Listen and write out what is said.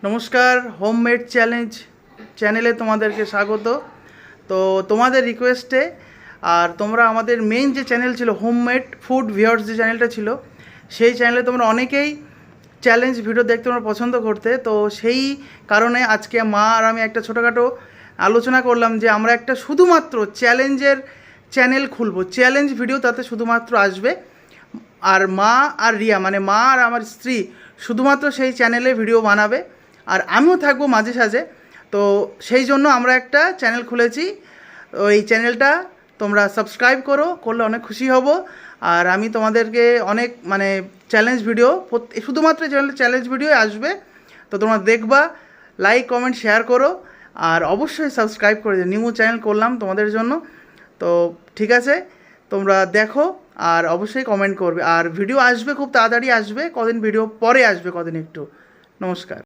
নমস্কার, homemade challenge চ্যানেলে তোমাদেরকে স্বাগত। তো তোমাদের রিকোয়েস্টে আর তোমরা আমাদের মেইন যে চ্যানেল ছিল হোমমেড ফুড ভিউয়ার্স যে চ্যানেলটা ছিল, সেই চ্যানেলে তোমরা অনেকেই চ্যালেঞ্জ ভিডিও দেখতে তোমরা পছন্দ করতে। তো সেই কারণে আজকে মা আর আমি একটা ছোটোখাটো আলোচনা করলাম যে আমরা একটা শুধুমাত্র চ্যালেঞ্জের চ্যানেল খুলবো, চ্যালেঞ্জ ভিডিও তাতে শুধুমাত্র আসবে। আর মা আর রিয়া মানে মা আর আমার স্ত্রী শুধুমাত্র সেই চ্যানেলে ভিডিও বানাবে, আর আমিও থাকবো মাঝে সাঝে। তো সেই জন্য আমরা একটা চ্যানেল খুলেছি। ওই চ্যানেলটা তোমরা সাবস্ক্রাইব করলে অনেক খুশি হব। আর আমি তোমাদেরকে অনেক চ্যালেঞ্জ ভিডিও শুধুমাত্র চ্যালেঞ্জ ভিডিও আসবে। তো তোমরা দেখবা, লাইক কমেন্ট শেয়ার করো, আর অবশ্যই সাবস্ক্রাইব করে দিও। নিউ চ্যানেল করলাম তোমাদের জন্য। তো ঠিক আছে, তোমরা দেখো আর অবশ্যই কমেন্ট করবে। আর ভিডিও আসবে, খুব তাড়াতাড়ি আসবে, কদিন ভিডিও পরে আসবে, কদিন একটু। নমস্কার।